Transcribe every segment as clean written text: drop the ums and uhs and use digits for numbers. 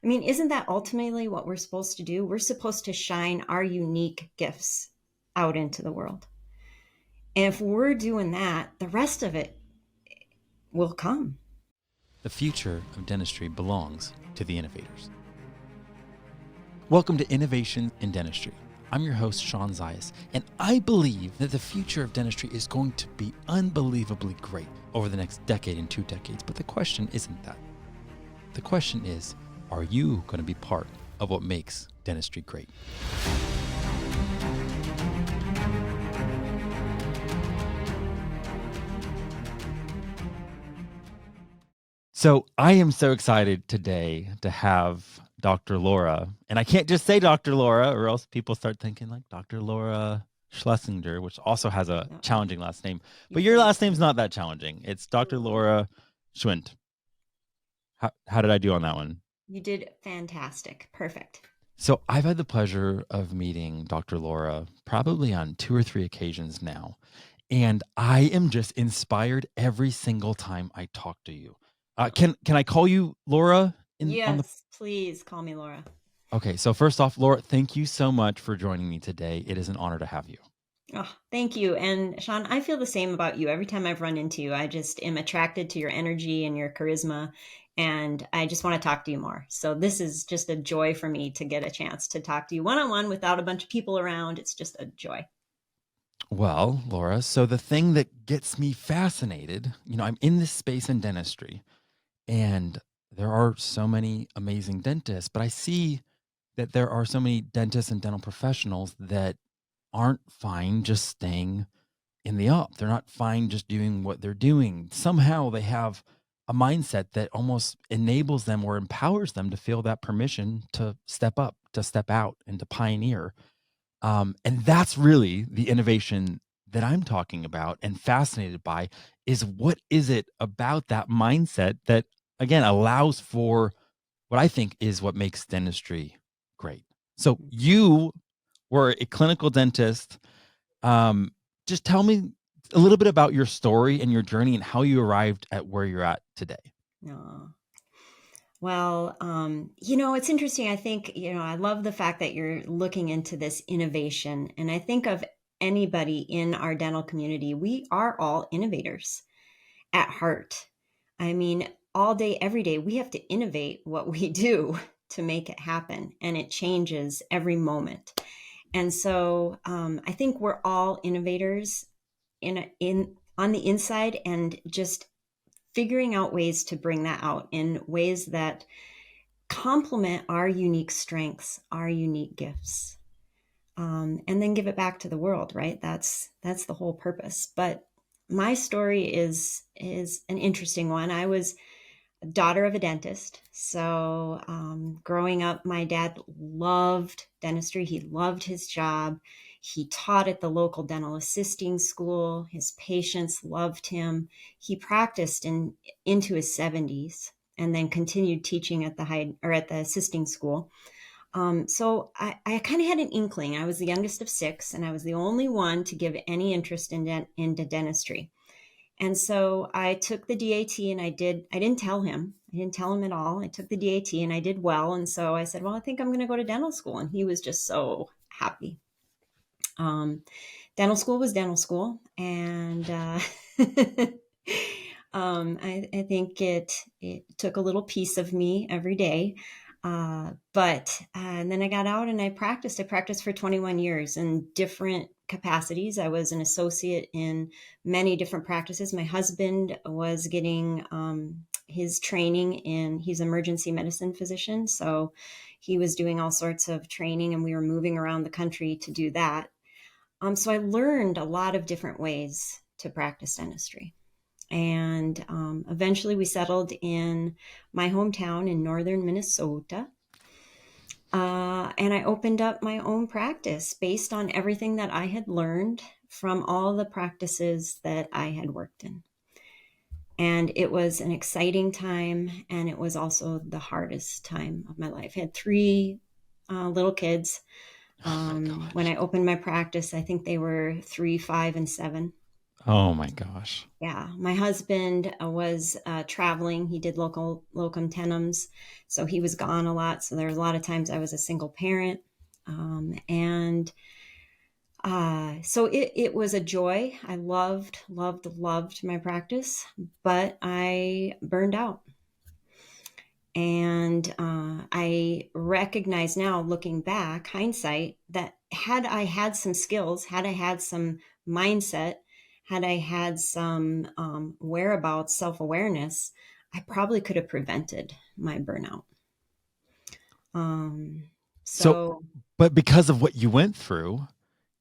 I mean, isn't that ultimately what we're supposed to do? We're supposed to shine our unique gifts out into the world. And if we're doing that, the rest of it will come. The future of dentistry belongs to the innovators. Welcome to Innovation in Dentistry. I'm your host, Shawn, and I believe that the future of dentistry is going to be unbelievably great over the next decade and 2 decades. But the question isn't that. The question is, are you going to be part of what makes dentistry great? So I am so excited today to have Dr. Laura, and I can't just say Dr. Laura or else people start thinking like Dr. Laura Schlesinger, which also has a challenging last name, but your last name's not that challenging. It's Dr. Laura Schwindt. How did I do on that one? You did fantastic. Perfect. So I've had the pleasure of meeting Dr. Laura probably on 2 or 3 occasions now, and I am just inspired every single time I talk to you. Can I call you Laura? Yes, please call me Laura. Okay, so first off, Laura, thank you so much for joining me today. It is an honor to have you. Oh, thank you. And Shawn, I feel the same about you. Every time I've run into you, I just am attracted to your energy and your charisma, and I just want to talk to you more. So this is just a joy for me to get a chance to talk to you one-on-one without a bunch of people around. It's just a joy. Well, Laura, so the thing that gets me fascinated, I'm in this space in dentistry, and there are so many amazing dentists, but I see that there are so many dentists and dental professionals that aren't fine just staying in the up. They're not fine just doing what they're doing. Somehow they have a mindset that almost enables them or empowers them to feel that permission to step up, to step out, and to pioneer. And that's really the innovation that I'm talking about and fascinated by is what is it about that mindset that, again, allows for what I think is what makes dentistry great. So you were a clinical dentist. Just tell me a little bit about your story and your journey and how you arrived at where you're at today. Oh. Well, it's interesting. I think, I love the fact that you're looking into this innovation. And I think of anybody in our dental community, we are all innovators at heart. I mean, all day, every day, we have to innovate what we do to make it happen. And it changes every moment. And so I think we're all innovators on the inside, and just figuring out ways to bring that out in ways that complement our unique strengths, our unique gifts, and then give it back to the world, right? That's the whole purpose. But my story is an interesting one. I was a daughter of a dentist. So growing up, my dad loved dentistry. He loved his job. He taught at the local dental assisting school. His patients loved him. He practiced into his 70s and then continued teaching at the assisting school. So I kind of had an inkling. I was the youngest of 6, and I was the only one to give any interest into dentistry. And so I took the DAT, and I didn't tell him. I didn't tell him at all. I took the DAT and I did well. And so I said, well, I think I'm going to go to dental school. And he was just so happy. Dental school was dental school. And I think it took a little piece of me every day. But then I got out and I practiced. I practiced for 21 years in different capacities. I was an associate in many different practices. My husband was getting his training he's an emergency medicine physician. So he was doing all sorts of training, and we were moving around the country to do that. So I learned a lot of different ways to practice dentistry. And eventually we settled in my hometown in northern Minnesota. And I opened up my own practice based on everything that I had learned from all the practices that I had worked in. And it was an exciting time, and it was also the hardest time of my life. I had 3 little kids. When I opened my practice, I think they were 3, 5, and 7. Oh my gosh. Yeah, my husband was traveling. He did local locum tenens, so he was gone a lot. So there was a lot of times I was a single parent, and so it was a joy. I loved my practice, but I burned out. And I recognize now, looking back, hindsight, that had I had some skills, had I had some mindset, had I had some whereabouts, self awareness, I probably could have prevented my burnout. Um, So, so, but because of what you went through,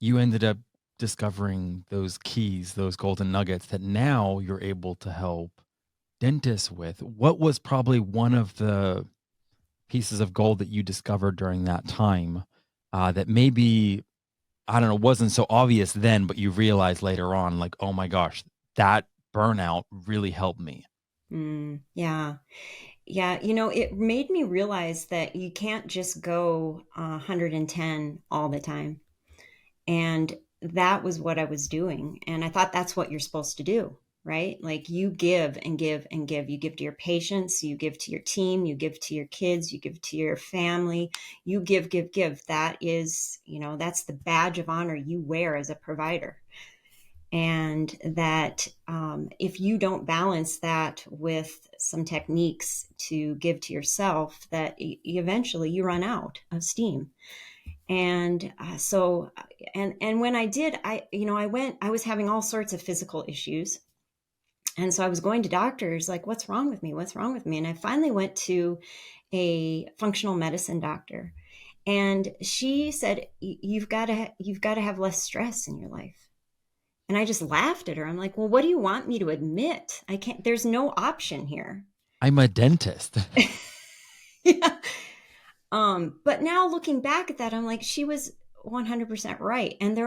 you ended up discovering those keys, those golden nuggets that now you're able to help dentists with. What was probably one of the pieces of gold that you discovered during that time that maybe, I don't know, wasn't so obvious then, but you realized later on, like, oh my gosh, that burnout really helped me? yeah. Yeah, it made me realize that you can't just go 110 all the time. And that was what I was doing. And I thought that's what you're supposed to do, right? Like you give and give and give. You give to your patients, you give to your team, you give to your kids, you give to your family, you give, give, give. That is, that's the badge of honor you wear as a provider. And that if you don't balance that with some techniques to give to yourself, that eventually you run out of steam. And and when I did, I was having all sorts of physical issues. And so I was going to doctors like, what's wrong with me? What's wrong with me? And I finally went to a functional medicine doctor. And she said, you've got to have less stress in your life. And I just laughed at her. I'm like, well, what do you want me to admit? I can't, there's no option here. I'm a dentist. Yeah. But now looking back at that, I'm like, she was 100% right. And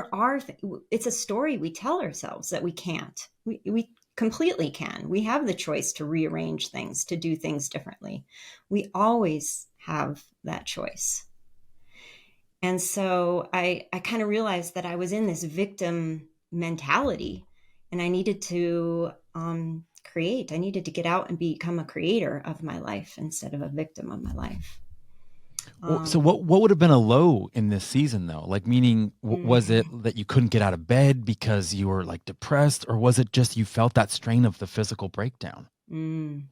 it's a story we tell ourselves that we can't. We completely can. We have the choice to rearrange things, to do things differently. We always have that choice. And so I kind of realized that I was in this victim mentality and I needed to create. I needed to get out and become a creator of my life instead of a victim of my life. Well, so Um, what would have been a low in this season though? Like meaning was it mm, that you couldn't get out of bed because you were like depressed, or was it just you felt that strain of the physical breakdown? mm.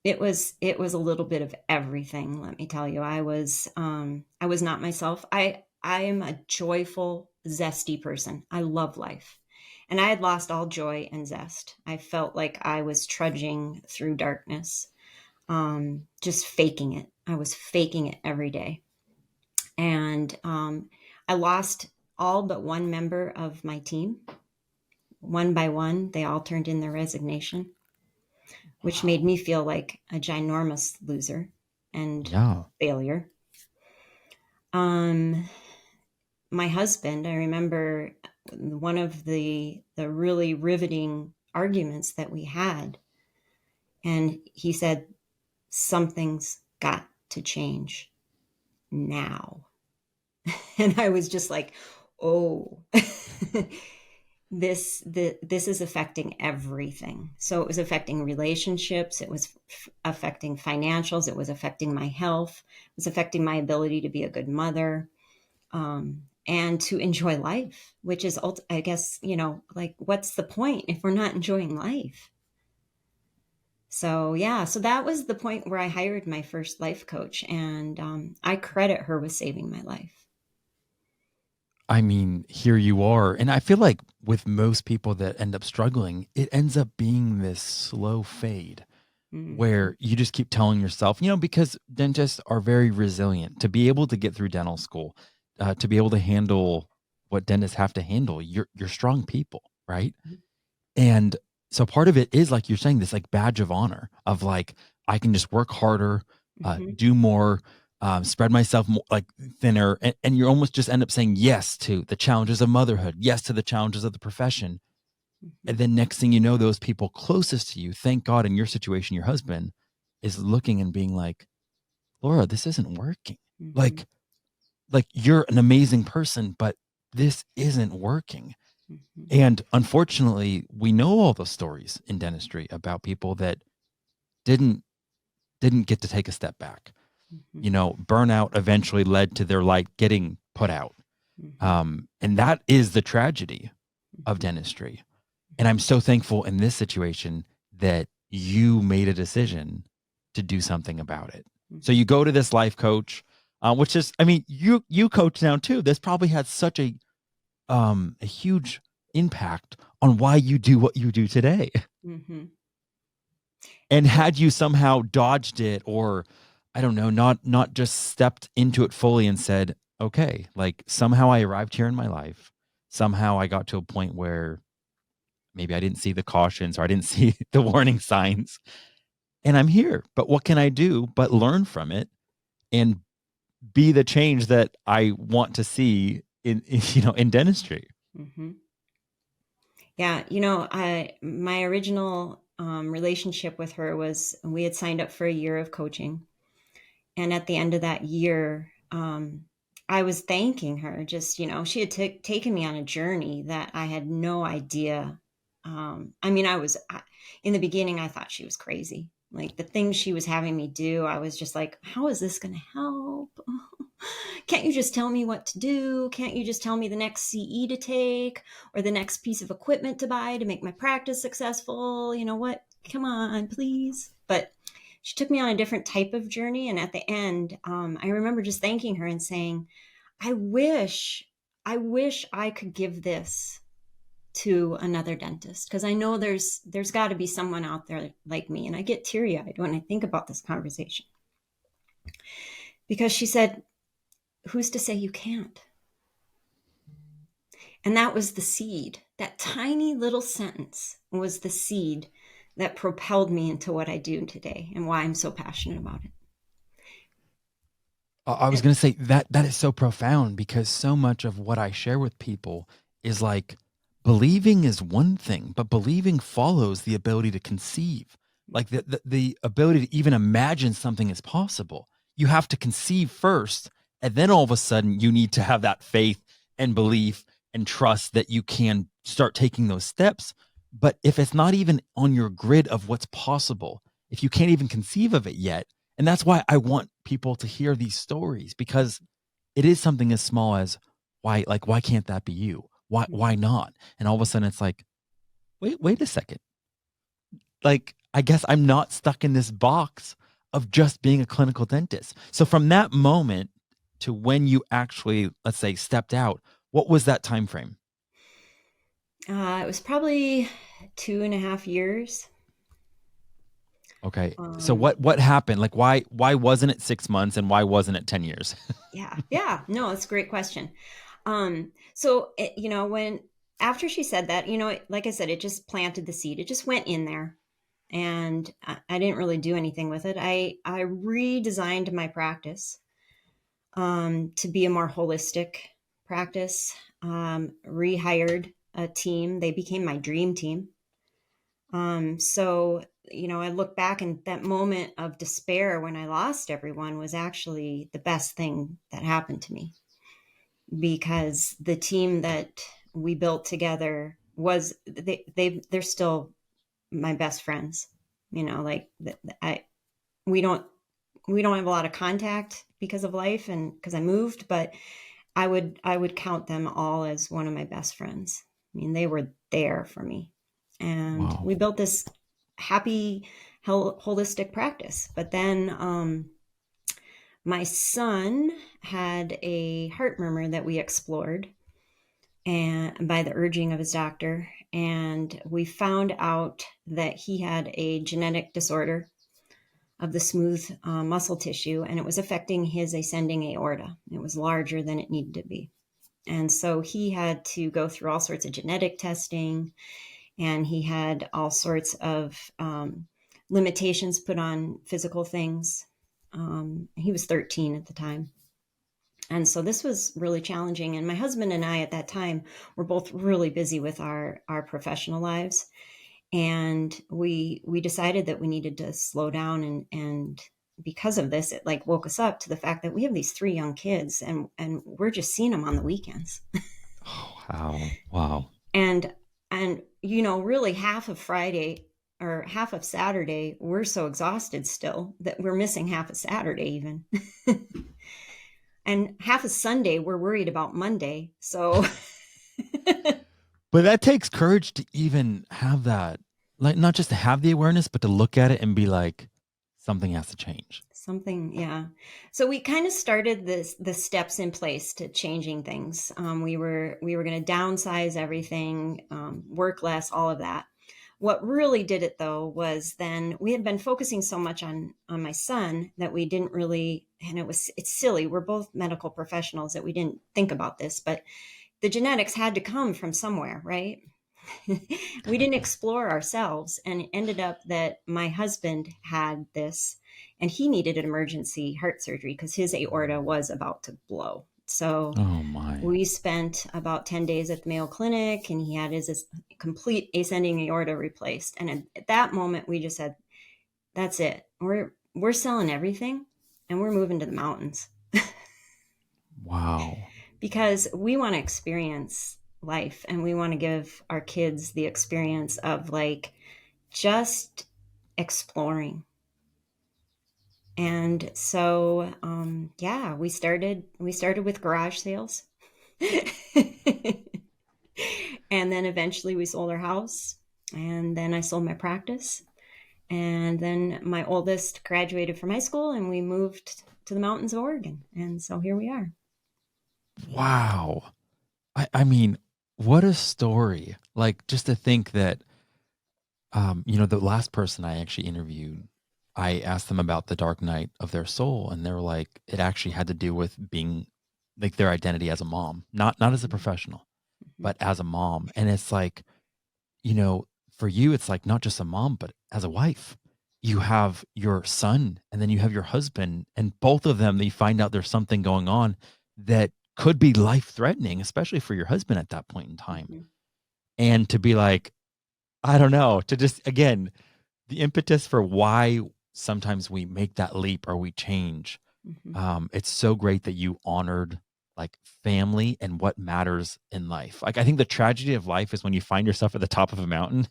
It was a little bit of everything, let me tell you. I was not myself. I am a joyful, zesty person. I love life. And I had lost all joy and zest. I felt like I was trudging through darkness, just faking it. I was faking it every day. And I lost all but one member of my team. One by one, they all turned in their resignation, which made Wow. me feel like a ginormous loser and Yeah. failure. Um, my husband, I remember one of the really riveting arguments that we had, and he said, "Something's got to change now." And I was just like, "Oh." This is affecting everything. So it was affecting relationships, it was affecting financials, it was affecting my health, it was affecting my ability to be a good mother, and to enjoy life, which is I guess, like, what's the point if we're not enjoying life? So yeah, so that was the point where I hired my first life coach, and I credit her with saving my life. I mean, here you are. And I feel like with most people that end up struggling, it ends up being this slow fade Mm-hmm. where you just keep telling yourself, because dentists are very resilient to be able to get through dental school, to be able to handle what dentists have to handle. You're strong people, right? And so part of it is like you're saying, this like badge of honor of like, I can just work harder, Mm-hmm. do more, spread myself more, like thinner. And you almost just end up saying yes to the challenges of motherhood, yes to the challenges of the profession. Mm-hmm. And then next thing you know, those people closest to you, thank God in your situation, your husband is looking and being like, Laura, this isn't working. Mm-hmm. Like, like you're an amazing person, but this isn't working. Mhm. And unfortunately, we know all the stories in dentistry about people that didn't didn't get to take a step back. Mhm. You know, burnout eventually led to their light getting put out. Mhm. And that is the tragedy of Mhm. dentistry. And I'm so thankful in this situation that you made a decision to do something about it. So Mhm. you go to this life coach, which is, I mean, you coach now too. This probably had such a huge impact on why you do what you do today. Mhm. And Yeah. had you somehow dodged it, or I don't know, not just stepped into it fully and said, okay, like somehow I arrived here in my life. Somehow I got to a point where maybe I didn't see the cautions or I didn't see the warning signs and I'm here. But what can I do but learn from it and be the change that I want to see in dentistry? Mhm. Yeah, I my original relationship with her was we had signed up for a year of coaching, and at the end of that year, I was thanking her. Just she had taken me on a journey that I had no idea. I mean, in the beginning, I thought she was crazy. Like the things she was having me do, I was just like, "How is this going to help? Can't you just tell me what to do? Can't you just tell me the next CE to take or the next piece of equipment to buy to make my practice successful? You know what? Come on, please." But she took me on a different type of journey. And at the end, I remember just thanking her and saying, I wish, I wish I could give this to another dentist because I know there's got to be someone out there like me. And I get teary eyed when I think about this conversation because she said, "Who's to say you can't?" And that was the seed. That tiny little sentence was the seed that propelled me into what I do today and why I'm so passionate about it. I was And, going to say that is so profound because so much of what I share with people is like believing is one thing, but believing follows the ability to conceive, like the ability to even imagine something is possible. You have to conceive first, and then all of a sudden you need to have that faith and belief and trust that you can start taking those steps. But if it's not even on your grid of what's possible, if you can't even conceive of it yet, and that's why I want people to hear these stories because it is something as small as why can't that be you? Why not? And all of a sudden it's like, wait a second. Like, I guess I'm not stuck in this box of just being a clinical dentist. So from that moment to when you actually, let's say, stepped out, what was that time frame? it was probably 2.5 years. Okay. So Um, what happened? Like why wasn't it 6 months and why wasn't it 10 years? yeah, yeah. No, it's a great question. So when after she said that, like I said, it just planted the seed. It just went in there, and I didn't really do anything with it. I redesigned my practice to be a more holistic practice. Rehired a team. They became my dream team. So, I look back and that moment of despair when I lost everyone was actually the best thing that happened to me because the team that we built together was they're still my best friends. Like I we don't we don't have a lot of contact because of life and because I moved, but I would count them all as one of my best friends. I mean, they were there for me. And Wow. we built this happy, holistic practice. But then my son had a heart murmur that we explored and by the urging of his doctor. And we found out that he had a genetic disorder of the smooth muscle tissue, and it was affecting his ascending aorta. It was larger than it needed to be. And so he had to go through all sorts of genetic testing, and he had all sorts of limitations put on physical things. He was 13 at the time. And so this was really challenging. And my husband and I at that time were both really busy with our professional lives. And we decided that we needed to slow down and because of this, it like woke us up to the fact that we have these three young kids and we're just seeing them on the weekends. Oh, wow. Wow. And really half of Friday or half of Saturday, we're so exhausted still that we're missing half of Saturday even. And half of Sunday, we're worried about Monday. So But that takes courage to even have that, like not just to have the awareness, but to look at it and be like, something has to change. something, yeah. So we kind of started the steps in place to changing things. We were going to downsize everything, work less, all of that. What really did it though was then we had been focusing so much on my son that we didn't really, and it's silly. We're both medical professionals that we didn't think about this, but the genetics had to come from somewhere, right? We didn't explore ourselves, and it ended up that my husband had this and he needed an emergency heart surgery because his aorta was about to blow. So Oh my. we spent about 10 days at the Mayo Clinic and he had his complete ascending aorta replaced. And at that moment we just said, that's it. We're selling everything and we're moving to the mountains Wow. because we want to experience life and we want to give our kids the experience of like just exploring. And so yeah, we started with garage sales. And then eventually we sold our house, and then I sold my practice, and then my oldest graduated from high school and we moved to the mountains of Oregon, and so here we are. Wow. I mean, what a story. Like just to think that, the last person I actually interviewed, I asked them about the dark night of their soul, and they were like, it actually had to do with being like their identity as a mom, not as a professional, Mm-hmm. but as a mom. And it's like, you know, for you, it's like not just a mom, but as a wife. You have your son and then you have your husband, and both of them, they find out there's something going on that could be life threatening, especially for your husband at that point in time. Mm-hmm. And to be like, I don't know, to just, again, the impetus for why sometimes we make that leap or we change. Mm-hmm. It's so great that you honored like family and what matters in life. Like, I think the tragedy of life is when you find yourself at the top of a mountain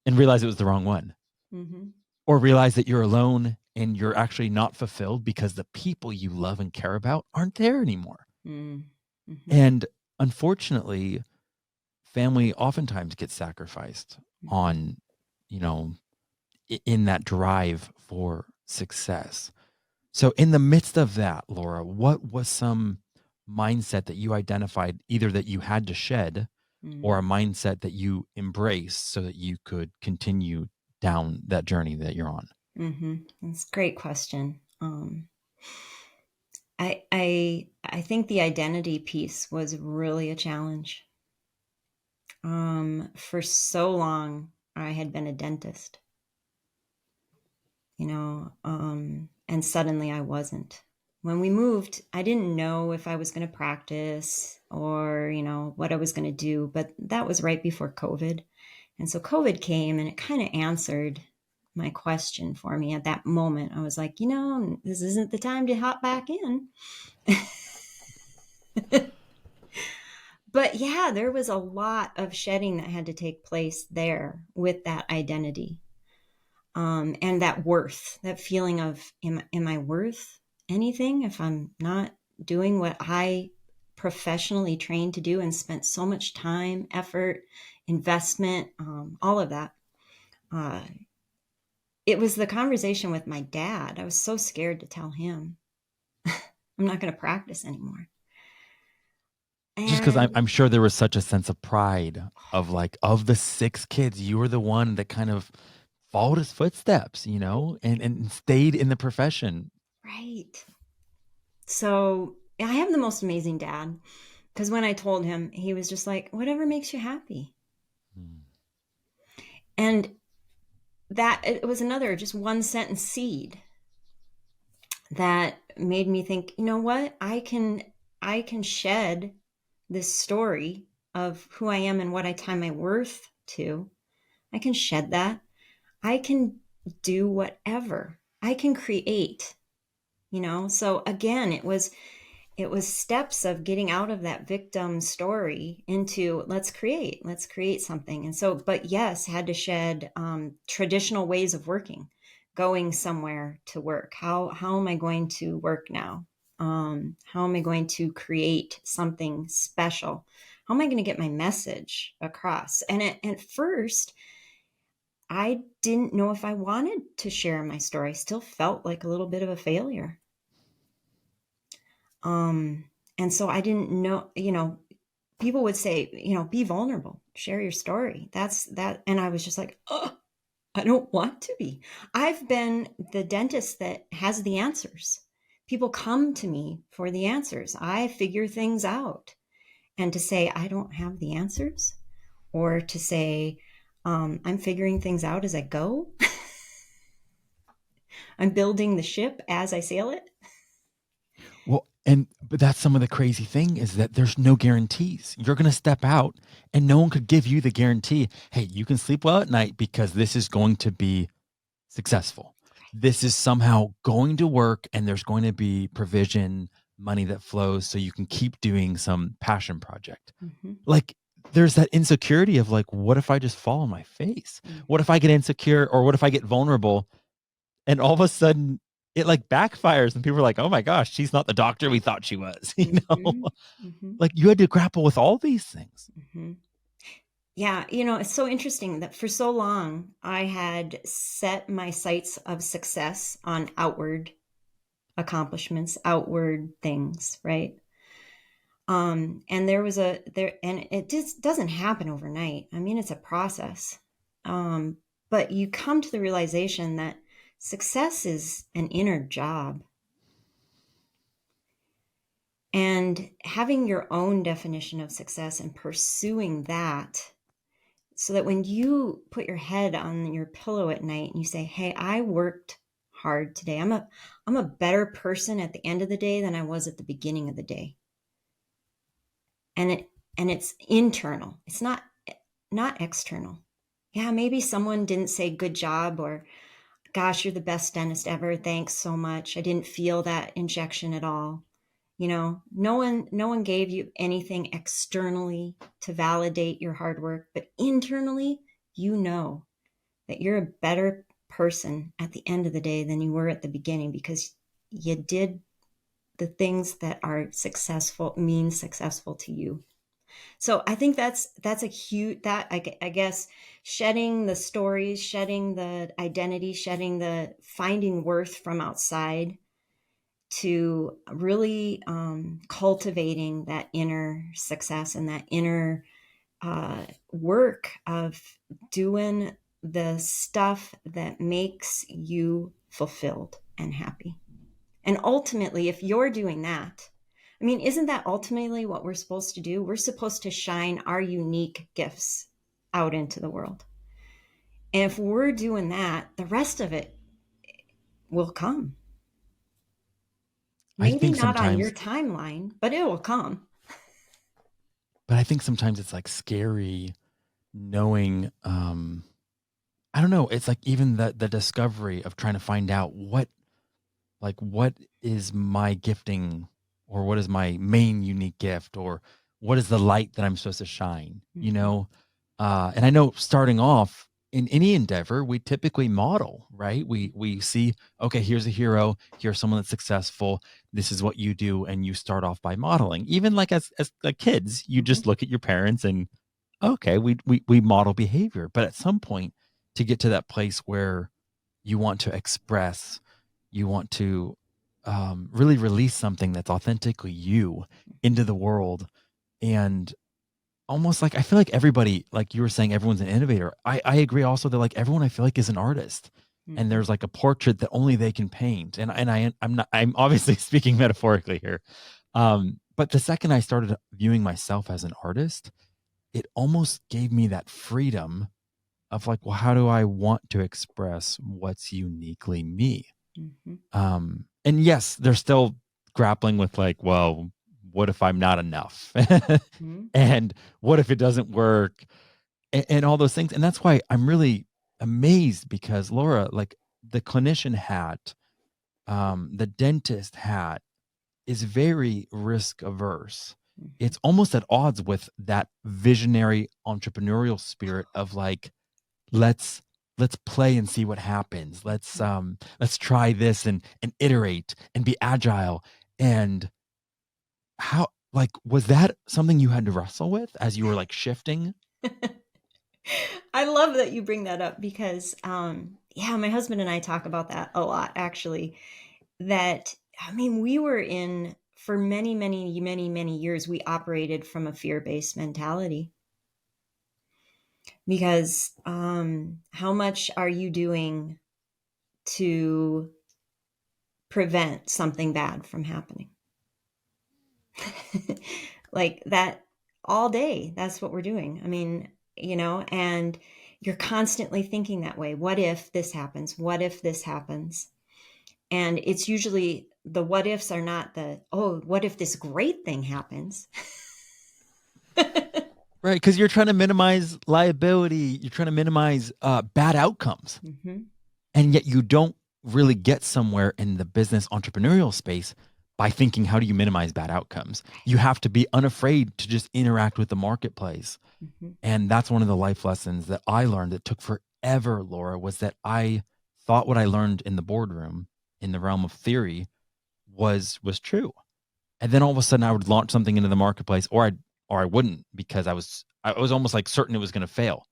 and realize it was the wrong one, Mm-hmm. or realize that you're alone and you're actually not fulfilled because the people you love and care about aren't there anymore. Mm-hmm. And unfortunately, family oftentimes gets sacrificed Mm-hmm. on, you know, in that drive for success. So, in the midst of that, Laura, what was some mindset that you identified either that you had to shed or a mindset that you embraced so that you could continue down that journey that you're on? Mm-hmm. That's a great question. I think the identity piece was really a challenge. For so long, I had been a dentist, and suddenly I wasn't. When we moved, I didn't know if I was going to practice or, what I was going to do, but that was right before COVID. And so COVID came and it kind of answered my question for me at that moment. I was like, this isn't the time to hop back in. But yeah, there was a lot of shedding that had to take place there with that identity, and that worth, that feeling of am I worth anything if I'm not doing what I professionally trained to do and spent so much time, effort, investment, all of that. Uh, it was the conversation with my dad. I was so scared to tell him I'm not going to practice anymore. Just because I'm, And I'm sure there was such a sense of pride of like, of the six kids, you were the one that kind of followed his footsteps, and stayed in the profession. right. So I have the most amazing dad because when I told him, he was just like, whatever makes you happy. Mm. And that it was another just one sentence seed that made me think, you know what? I can shed this story of who I am and what I tie my worth to. I can shed that. I can do whatever. I can create, So again, it was it was steps of getting out of that victim story into let's create something. And so, but yes, had to shed traditional ways of working, going somewhere to work. How am I going to work now? How am I going to create something special? How am I going to get my message across? And at first, I didn't know if I wanted to share my story. I still felt like a little bit of a failure. Um, and so I didn't know, people would say, be vulnerable, share your story. That's that. And I was just like, oh, I don't want to be. I've been the dentist that has the answers. People come to me for the answers. I figure things out. And to say, I don't have the answers, or to say, I'm figuring things out as I go, I'm building the ship as I sail it. Well, but that's some of the crazy thing is that there's no guarantees. You're going to step out and no one could give you the guarantee, hey, you can sleep well at night because this is going to be successful. This is somehow going to work and there's going to be provision, money that flows so you can keep doing some passion project. Mm-hmm. Like there's that insecurity of like, what if I just fall on my face? Mm-hmm. What if I get insecure or what if I get vulnerable and all of a sudden it like backfires and people are like, oh my gosh, she's not the doctor we thought she was. Mm-hmm. Mm-hmm. Like you had to grapple with all these things. Mm-hmm. Yeah, it's so interesting that for so long I had set my sights of success on outward accomplishments, outward things, right? And and it just doesn't happen overnight. I mean, it's a process. Um, but you come to the realization that success is an inner job. And having your own definition of success and pursuing that, so that when you put your head on your pillow at night and you say, hey, I worked hard today. I'm a better person at the end of the day than I was at the beginning of the day. And it's internal. It's not external. Yeah, maybe someone didn't say good job, or gosh, you're the best dentist ever. Thanks so much. I didn't feel that injection at all. No one gave you anything externally to validate your hard work, but internally, you know that you're a better person at the end of the day than you were at the beginning, because you did the things that are successful to you. So I think that's a huge, that I guess, shedding the stories, shedding the identity, shedding the finding worth from outside, to really cultivating that inner success and that inner work of doing the stuff that makes you fulfilled and happy. And ultimately, if you're doing that, I mean, isn't that ultimately what we're supposed to do? We're supposed to shine our unique gifts out into the world. And if we're doing that, the rest of it will come. I Maybe think not on your sometimes, timeline, but it will come. but I think sometimes it's like scary knowing, I don't know. It's like even the discovery of trying to find out what is my gifting or what is my main unique gift or what is the light that I'm supposed to shine, Mm-hmm. and I know starting off in any endeavor, we typically model, right? We see, okay, here's a hero, here's someone that's successful. This is what you do, and you start off by modeling. Even like as like kids, you Mm-hmm. just look at your parents and okay, we model behavior. But at some point, to get to that place where you want to express, you want to really release something that's authentically you into the world, and almost like I feel like everybody, like you were saying, everyone's an innovator. I agree also that like everyone I feel like is an artist. And Mm-hmm. there's like a portrait that only they can paint. I'm obviously speaking metaphorically here. But the second I started viewing myself as an artist, it almost gave me that freedom of like, well, how do I want to express what's uniquely me? Mm-hmm. And yes, they're still grappling with like, well, what if I'm not enough? Mm-hmm. And what if it doesn't work? And all those things. And that's why I'm really amazed because Laura, like the clinician hat, the dentist hat, is very risk averse. Mhm. It's almost at odds with that visionary entrepreneurial spirit of like, let's play and see what happens. Let's try this and iterate and be agile. And how, like, was that something you had to wrestle with as you were like shifting? I love that you bring that up because, yeah, my husband and I talk about that a lot, actually. That, I mean, we were in, for many, many, many, many years, we operated from a fear based mentality because how much are you doing to prevent something bad from happening? Like that all day. That's what we're doing. I mean, and you're constantly thinking that way. What if this happens? What if this happens? And it's usually the what ifs are not the, oh, what if this great thing happens? Right, because you're trying to minimize liability, you're trying to minimize bad outcomes, Mm-hmm. and yet you don't really get somewhere in the business entrepreneurial space by thinking how do you minimize bad outcomes. You have to be unafraid to just interact with the marketplace. Mm-hmm. And that's one of the life lessons that I learned that took forever, Laura, was that I thought what I learned in the boardroom in the realm of theory was true. And then all of a sudden I would launch something into the marketplace, or I wouldn't, because I was almost like certain it was going to fail.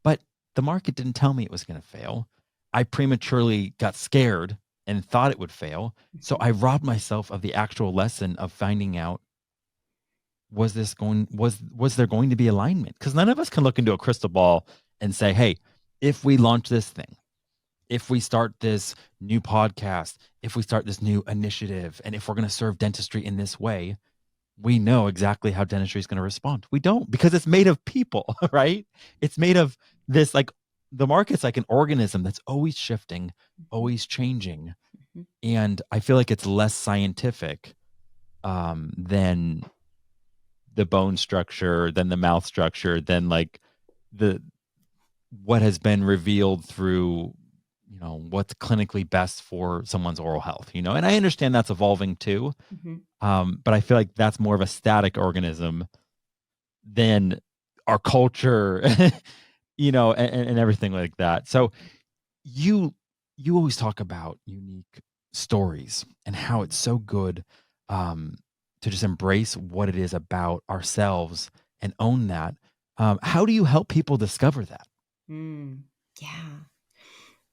But the market didn't tell me it was going to fail. I prematurely got scared and thought it would fail. So Mm-hmm. I robbed myself of the actual lesson of finding out, was there going to be alignment? Because none of us can look into a crystal ball and say, hey, if we launch this thing, if we start this new podcast, if we start this new initiative, and if we're going to serve dentistry in this way, we know exactly how dentistry is going to respond. We don't, because it's made of people, right? It's made of this, like, the market's like an organism that's always shifting, Mm-hmm. always changing. Mm-hmm. And I feel like it's less scientific than the bone structure, than the mouth structure, than like the what has been revealed through, what's clinically best for someone's oral health, and I understand that's evolving too. Mm-hmm. But I feel like that's more of a static organism than our culture, and everything like that. So you you always talk about unique stories and how it's so good um, to just embrace what it is about ourselves and own that. How do you help people discover that? Mm. Yeah,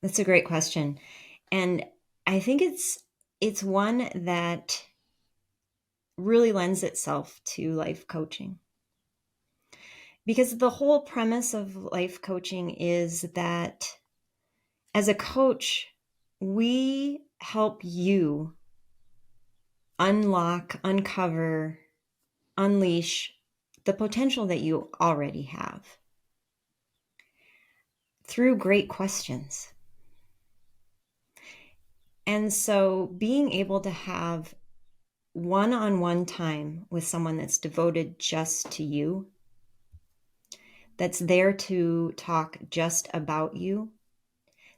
that's a great question. And I think it's one that really lends itself to life coaching. Because the whole premise of life coaching is that as a coach, we help you unlock, uncover, unleash the potential that you already have through great questions. And so being able to have one on one time with someone that's devoted just to you, that's there to talk just about you,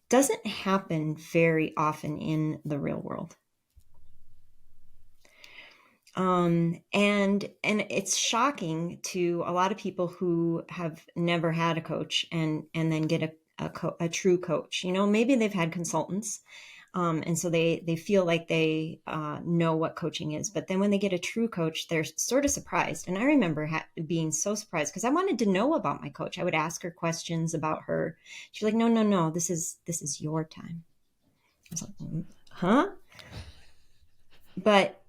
doesn't happen very often in the real world. And it's shocking to a lot of people who have never had a coach and then get a true coach. Maybe they've had consultants, and so they feel like they know what coaching is. But then when they get a true coach, they're sort of surprised. And I remember being so surprised because I wanted to know about my coach. I would ask her questions about her. She's like, "No, no, no. This is your time." I was like, "Huh?" But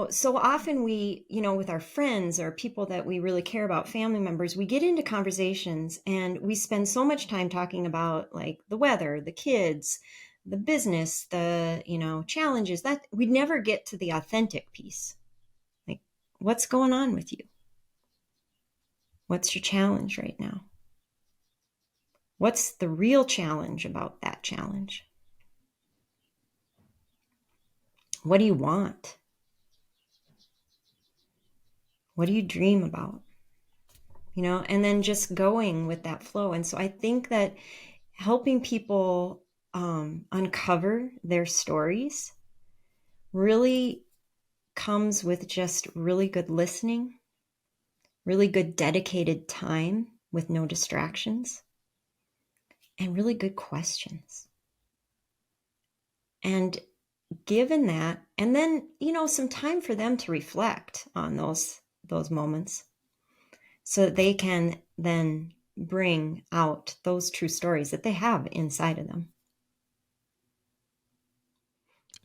so often we, with our friends or people that we really care about, family members, we get into conversations and we spend so much time talking about like the weather, the kids, the business, the challenges, that we never get to the authentic piece. Like, what's going on with you? What's your challenge right now? What's the real challenge about that challenge? What do you want? What do you dream about? And then just going with that flow. And so I think that helping people uncover their stories really comes with just really good listening, really good dedicated time with no distractions, and really good questions. And given that, and then, some time for them to reflect on those moments so that they can then bring out those true stories that they have inside of them.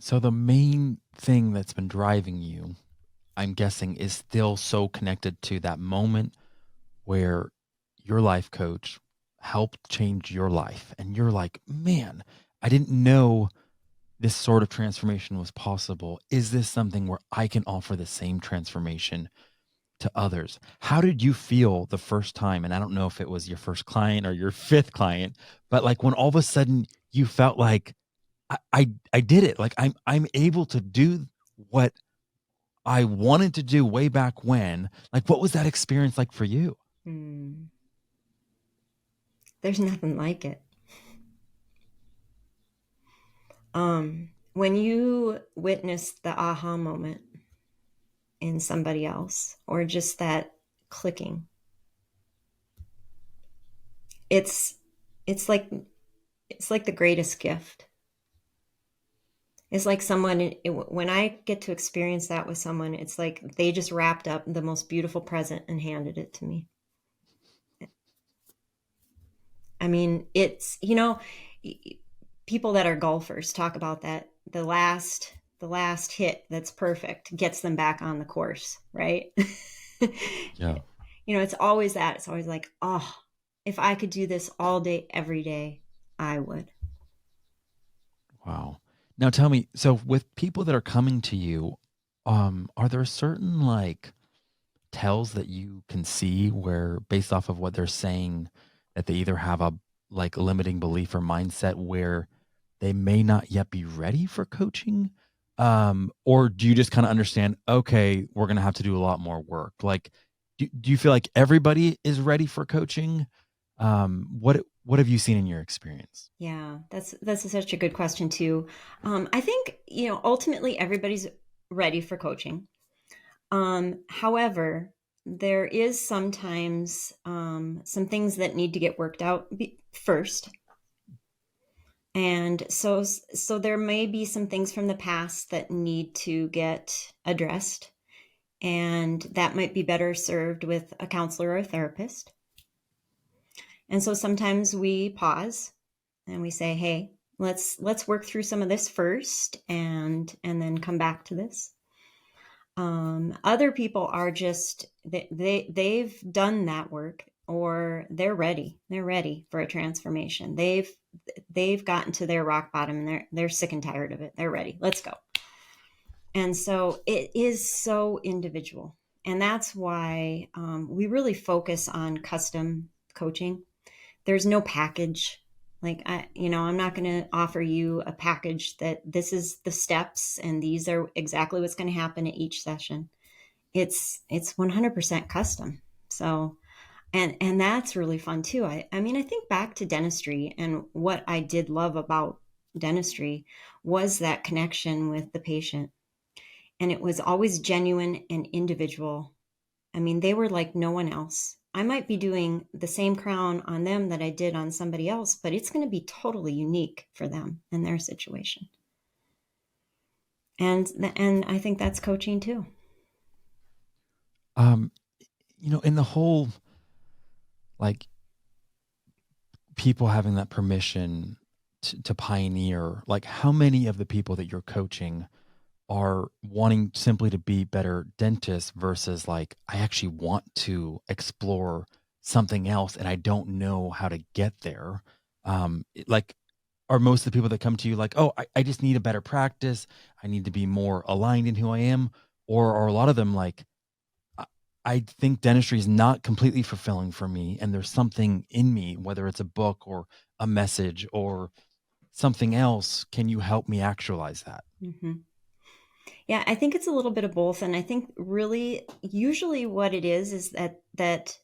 So the main thing that's been driving you, I'm guessing, is still so connected to that moment where your life coach helped change your life. And you're like, man, I didn't know this sort of transformation was possible. Is this something where I can offer the same transformation to others? How did you feel the first time? And I don't know if it was your first client or your fifth client, but like when all of a sudden you felt like I did it. Like I'm able to do what I wanted to do way back when. Like, what was that experience like for you? Hmm. There's nothing like it. When you witness the aha moment in somebody else, or just that clicking, it's it's like it's like the greatest gift. It's like when I get to experience that with someone, it's like they just wrapped up the most beautiful present and handed it to me. I mean, people that are golfers talk about that the last hit that's perfect gets them back on the course, right? Yeah. It's always that. It's always like, oh, if I could do this all day, every day, I would. Wow. Now tell me, so with people that are coming to you, are there certain like tells that you can see where based off of what they're saying that they either have a like limiting belief or mindset where they may not yet be ready for coaching? Or do you just kind of understand, okay, we're going to have to do a lot more work? Like, do you feel like everybody is ready for coaching? What have you seen in your experience? Yeah, that's such a good question too. I think ultimately everybody's ready for coaching. However, there is sometimes some things that need to get worked out first, and so there may be some things from the past that need to get addressed, and that might be better served with a counselor or a therapist. And so sometimes we pause and we say, "Hey, let's work through some of this first, and then come back to this." Other people are just they've done that work, or they're ready for a transformation. They've gotten to their rock bottom, and they're sick and tired of it. They're ready. Let's go. And so it is so individual, and that's why we really focus on custom coaching. There's no package. Like I'm not going to offer you a package that this is the steps and these are exactly what's going to happen at each session. It's 100% custom. So, and that's really fun too. I think back to dentistry, and what I did love about dentistry was that connection with the patient, and it was always genuine and individual. I mean, they were like no one else. I might be doing the same crown on them that I did on somebody else, but it's going to be totally unique for them and their situation. And I think that's coaching too. Um, in the whole like people having that permission to pioneer, like how many of the people that you're coaching are wanting simply to be better dentists versus like, I actually want to explore something else and I don't know how to get there? Like, are most of the people that come to you like, oh, I just need a better practice. I need to be more aligned in who I am. Or are a lot of them like, I I think dentistry is not completely fulfilling for me. And there's something in me, whether it's a book or a message or something else. Can you help me actualize that? Mm-hmm. Yeah, I think it's a little bit of both, and I think really, usually, what it is that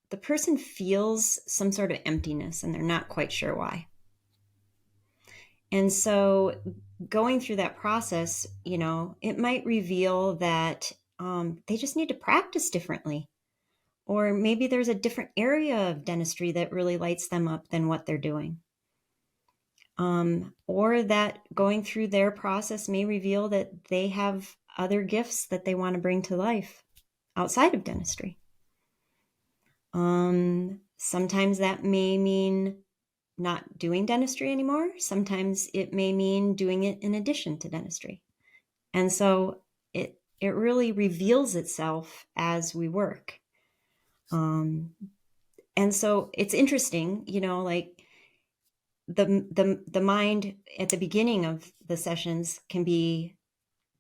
the person feels some sort of emptiness, and they're not quite sure why. And so going through that process, it might reveal that they just need to practice differently. Or maybe there's a different area of dentistry that really lights them up than what they're doing. Or that going through their process may reveal that they have other gifts that they want to bring to life outside of dentistry. Sometimes that may mean not doing dentistry anymore. Sometimes it may mean doing it in addition to dentistry. And so it really reveals itself as we work. And so it's interesting, like the mind at the beginning of the sessions can be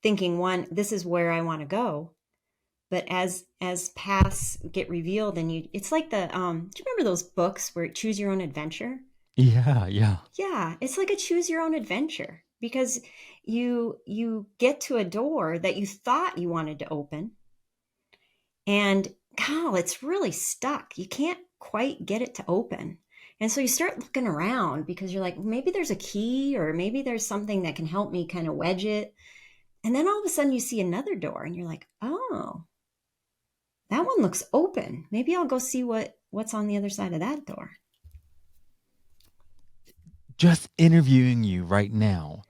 thinking, one, this is where I want to go. But as paths get revealed, and it's like do you remember those books where choose your own adventure? Yeah, yeah. Yeah, it's like a choose your own adventure, because you get to a door that you thought you wanted to open, and God, it's really stuck. You can't quite get it to open. And so you start looking around because you're like, maybe there's a key, or maybe there's something that can help me kind of wedge it. And then all of a sudden you see another door and you're like, oh, that one looks open. Maybe I'll go see what's on the other side of that door. Just interviewing you right now,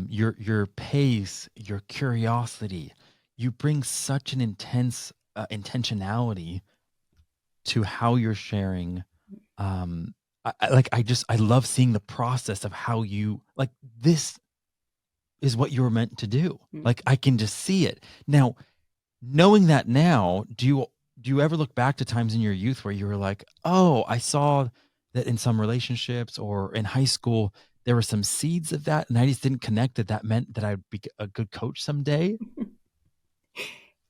your pace, your curiosity, you bring such an intense intentionality to how you're sharing. I love seeing the process of how you like this is what you were meant to do. Mm. Like I can just see it now. Knowing that now, do you ever look back to times in your youth where you were like, oh, I saw that in some relationships or in high school there were some seeds of that, and I just didn't connect that meant that I'd be a good coach someday?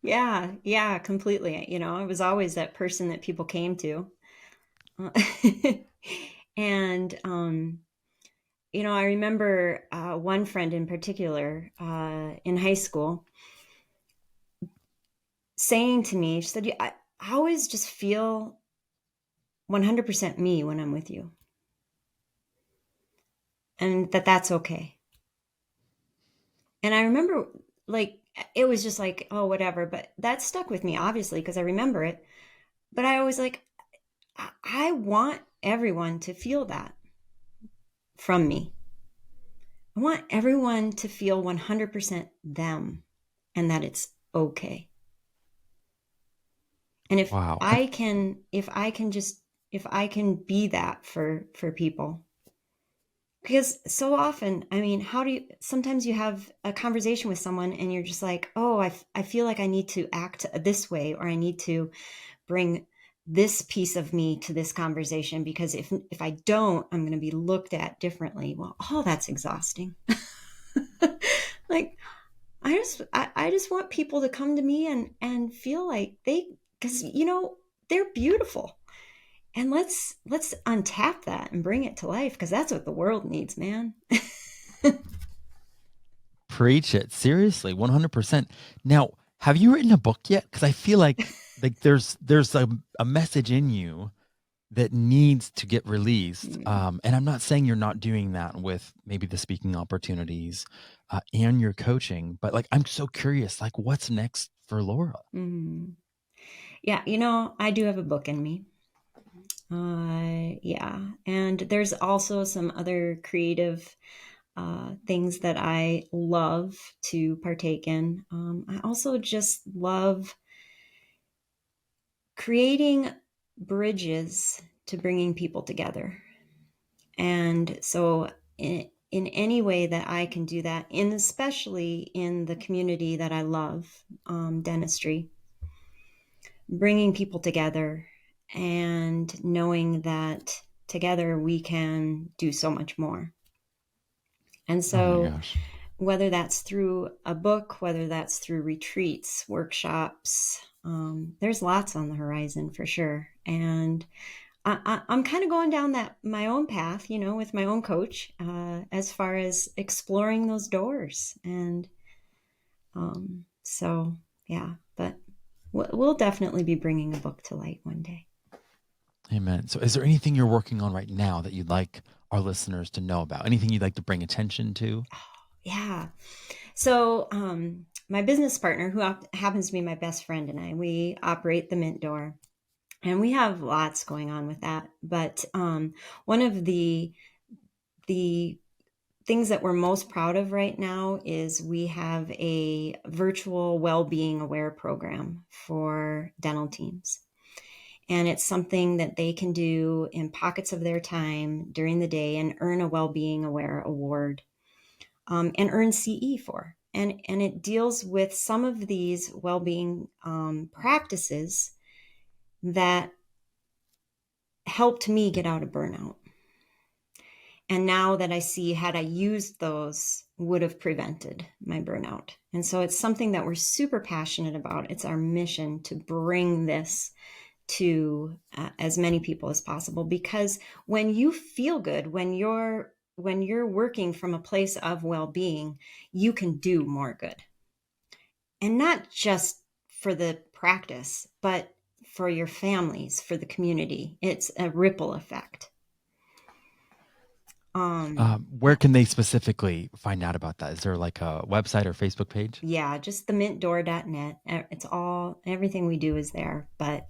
Yeah, completely. I was always that person that people came to. Uh, and I remember one friend in particular in high school saying to me, she said, I always just feel 100% me when I'm with you, and that's okay. And I remember, like, it was just like, oh, whatever. But that stuck with me, obviously, because I remember it. But I always like, I want everyone to feel that from me. I want everyone to feel 100% them, and that it's okay. And Wow. And if I can be that for people, because so often, I mean, sometimes you have a conversation with someone and you're just like, oh, I feel like I need to act this way, or I need to bring this piece of me to this conversation, because if I don't, I'm going to be looked at differently. Well, oh, that's exhausting. Like, I just want people to come to me and feel like because they're beautiful, and let's untap that and bring it to life, because that's what the world needs, man. preach it. Seriously, 100%. Now, have you written a book yet? Because I feel like there's a message in you that needs to get released. Mm, And I'm not saying you're not doing that with maybe the speaking opportunities and your coaching, but like I'm so curious, like what's next for Laura? mm. Yeah, I do have a book in me. Yeah, and there's also some other creative things that I love to partake in. I also just love creating bridges to bringing people together. And so, in any way that I can do that, and especially in the community that I love, dentistry, bringing people together and knowing that together we can do so much more. And Oh my so, gosh. whether that's through a book, whether that's through retreats, workshops, there's lots on the horizon for sure. And I'm kind of going down that my own path, with my own coach, as far as exploring those doors. And yeah, but we'll definitely be bringing a book to light one day. Amen. So, is there anything you're working on right now that you'd like our listeners to know about? Anything you'd like to bring attention to? Yeah. So, my business partner, who happens to be my best friend, and we operate the Mint Door, and we have lots going on with that. But one of the things that we're most proud of right now is we have a virtual well-being aware program for dental teams. And it's something that they can do in pockets of their time during the day and earn a well-being aware award, and earn CE for. And it deals with some of these well-being practices that helped me get out of burnout. And now that I see, had I used those, would have prevented my burnout. And so it's something that we're super passionate about. It's our mission to bring this to as many people as possible, because when you feel good, when you're working from a place of well-being, you can do more good. And not just for the practice, but for your families, for the community. It's a ripple effect. Where can they specifically find out about that? Is there like a website or Facebook page? Yeah, just the mintdoor.net. It's all, everything we do is there. But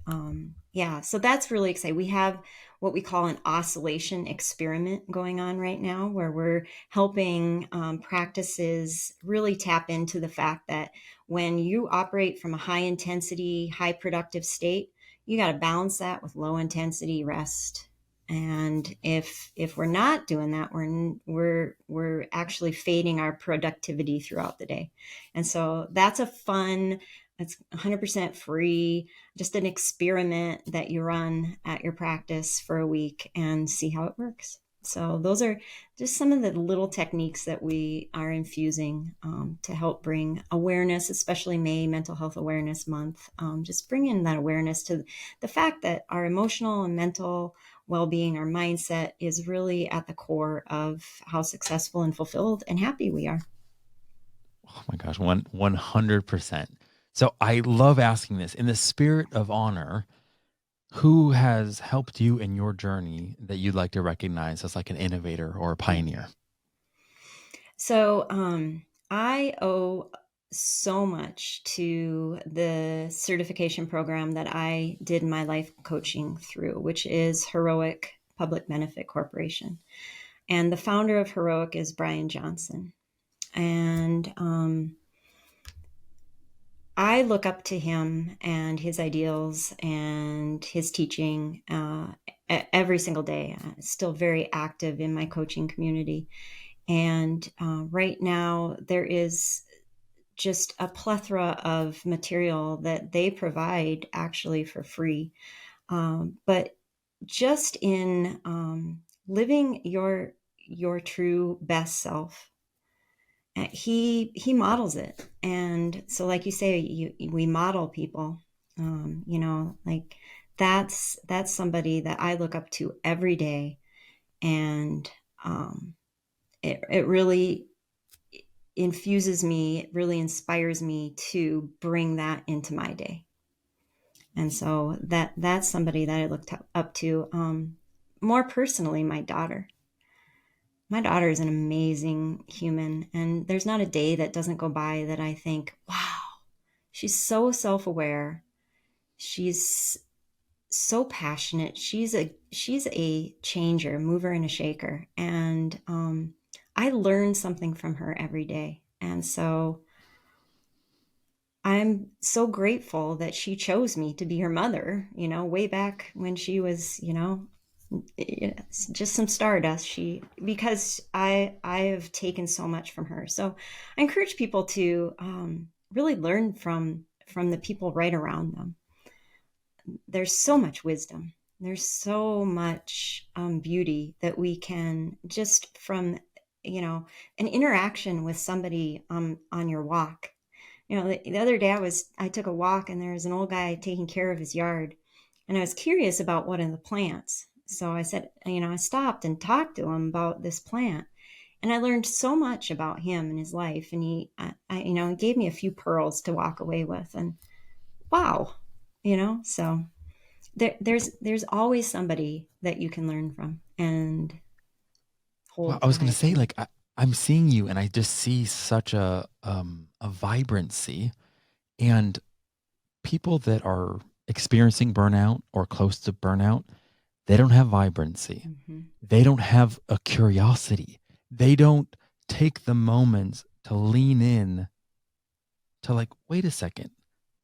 yeah, so that's really exciting. We have what we call an oscillation experiment going on right now, where we're helping practices really tap into the fact that when you operate from a high intensity, high productive state, you got to balance that with low intensity rest. And if we're not doing that, we're actually fading our productivity throughout the day. And so that's a fun, it's 100% free, just an experiment that you run at your practice for a week and see how it works. So those are just some of the little techniques that we are infusing to help bring awareness, especially May, Mental Health Awareness Month. Just bring in that awareness to the fact that our emotional and mental well-being, our mindset, is really at the core of how successful and fulfilled and happy we are. Oh my gosh, 100%. So I love asking this in the spirit of honor. Who has helped you in your journey that you'd like to recognize as like an innovator or a pioneer? So I owe so much to the certification program that I did my life coaching through, which is Heroic Public Benefit Corporation. And the founder of Heroic is Brian Johnson. And I look up to him and his ideals and his teaching every single day. Still very active in my coaching community. And right now, there is just a plethora of material that they provide actually for free. But just in living your true best self, he models it. And so, like you say, we model people. Like that's somebody that I look up to every day, and it really infuses me, it really inspires me to bring that into my day. And so that's somebody that I looked up to. More personally, my daughter. My daughter is an amazing human, and there's not a day that doesn't go by that I think, wow, she's so self-aware. She's so passionate. She's a changer, mover and a shaker, and I learn something from her every day. And so I'm so grateful that she chose me to be her mother, way back when she was, just some stardust. Because I have taken so much from her. So I encourage people to really learn from the people right around them. There's so much wisdom. There's so much beauty that we can just from, an interaction with somebody on your walk. The other day I took a walk, and there was an old guy taking care of his yard, and I was curious about one of the plants. So I said, I stopped and talked to him about this plant, and I learned so much about him and his life. And he gave me a few pearls to walk away with, and wow, so there's always somebody that you can learn from and Well, hold I to was going high to say, esteem. like, I'm seeing you, and I just see such a vibrancy, and people that are experiencing burnout or close to burnout, they don't have vibrancy. Mm-hmm. They don't have a curiosity. They don't take the moments to lean in to, like, wait a second.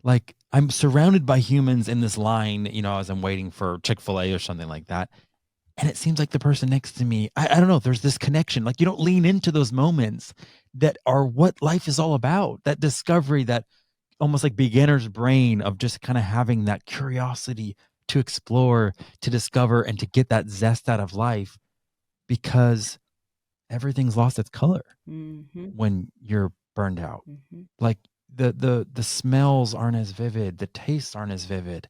Like, I'm surrounded by humans in this line, as I'm waiting for Chick-fil-A or something like that. And it seems like the person next to me, I don't know, there's this connection. Like, you don't lean into those moments that are what life is all about. That discovery, that almost like beginner's brain of just kind of having that curiosity to explore, to discover, and to get that zest out of life, because everything's lost its color Mm-hmm. when you're burned out. Mm-hmm. Like, the smells aren't as vivid, the tastes aren't as vivid.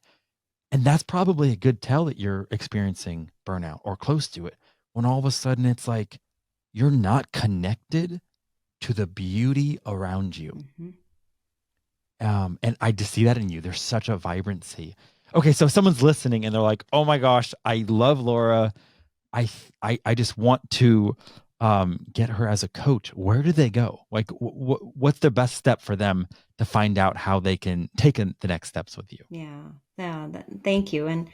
And that's probably a good tell that you're experiencing burnout or close to it, when all of a sudden it's like you're not connected to the beauty around you. Mm-hmm. And I just see that in you. There's such a vibrancy. Okay, so if someone's listening and they're like, "Oh my gosh, I love Laura. I just want to get her as a coach." Where do they go? Like, what's the best step for them to find out how they can take the next steps with you? Yeah. Yeah. Thank you. And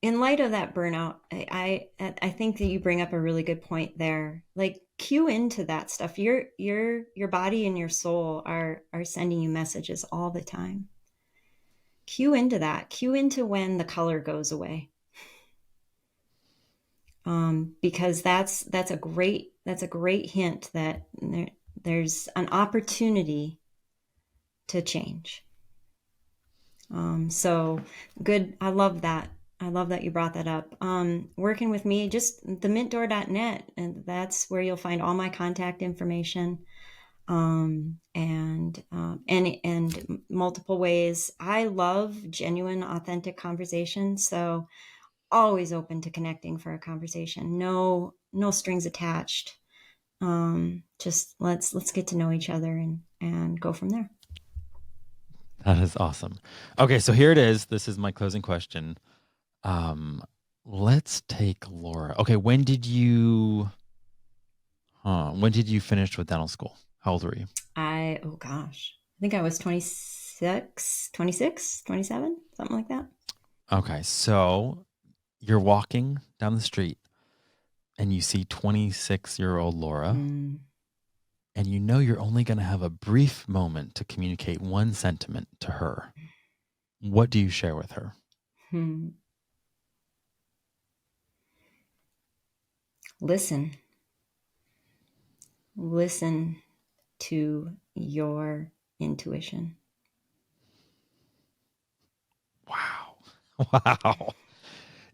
in light of that burnout, I think that you bring up a really good point there. Like, cue into that stuff. Your body and your soul are sending you messages all the time. Cue into that. Cue into when the color goes away. Because that's a great hint that there's an opportunity to change. So good. I love that. I love that you brought that up. Working with me, just themintdoor.net, and that's where you'll find all my contact information. And multiple ways. I love genuine, authentic conversations. So always open to connecting for a conversation. No strings attached. Just let's get to know each other and go from there. That is awesome. Okay, so here it is. This is my closing question. Um, let's take Laura. Okay, when did you finish with dental school? How old were you? Oh gosh, I think I was 26, 26, 27, something like that. Okay, so you're walking down the street and you see 26-year-old Laura, Mm, and you know you're only going to have a brief moment to communicate one sentiment to her. What do you share with her? hmm. Listen, listen to your intuition. Wow. Wow.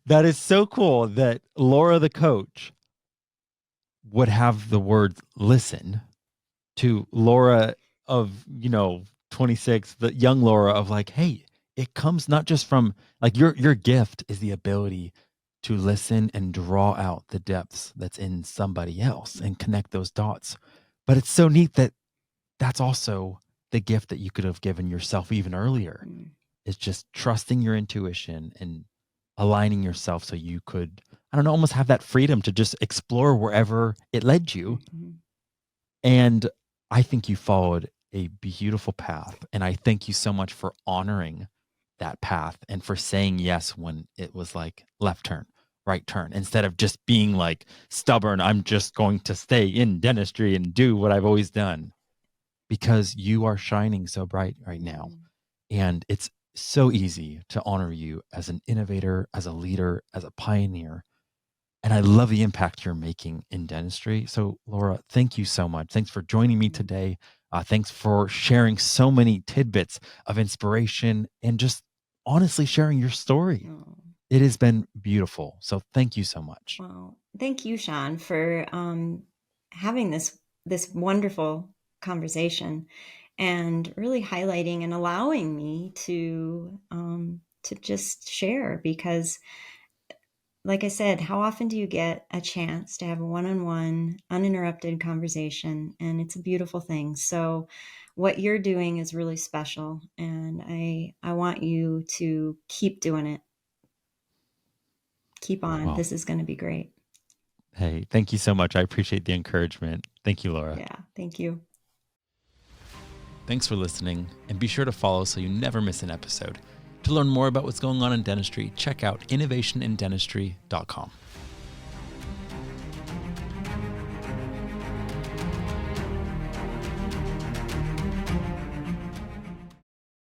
That is so cool that Laura, the coach, would have the word listen to Laura of, 26, the young Laura of, like, hey, it comes not just from, like, your gift is the ability to listen and draw out the depths that's in somebody else and connect those dots. But it's so neat that that's also the gift that you could have given yourself even earlier. Mm, It's just trusting your intuition and aligning yourself so you could, I don't know, almost have that freedom to just explore wherever it led you. mhm. And I think you followed a beautiful path. And I thank you so much for honoring that path and for saying yes when it was like left turn, right turn, instead of just being like stubborn. I'm just going to stay in dentistry and do what I've always done, because you are shining so bright right now. Mm, And it's so easy to honor you as an innovator, as a leader, as a pioneer. And I love the impact you're making in dentistry. So, Laura, thank you so much. Thanks for joining me mm. today. Thanks for sharing so many tidbits of inspiration and just honestly sharing your story. Oh, It has been beautiful. So, thank you so much. well, thank you, Shawn, for having this wonderful conversation and really highlighting and allowing me to just share, because like I said, how often do you get a chance to have a one-on-one, uninterrupted conversation? And it's a beautiful thing. So what you're doing is really special, and I want you to keep doing it. Keep on. Well, This is going to be great. hey, thank you so much. I appreciate the encouragement. Thank you, Laura. Yeah, thank you. Thanks for listening, and be sure to follow so you never miss an episode. To learn more about what's going on in dentistry, check out innovationindentistry.com.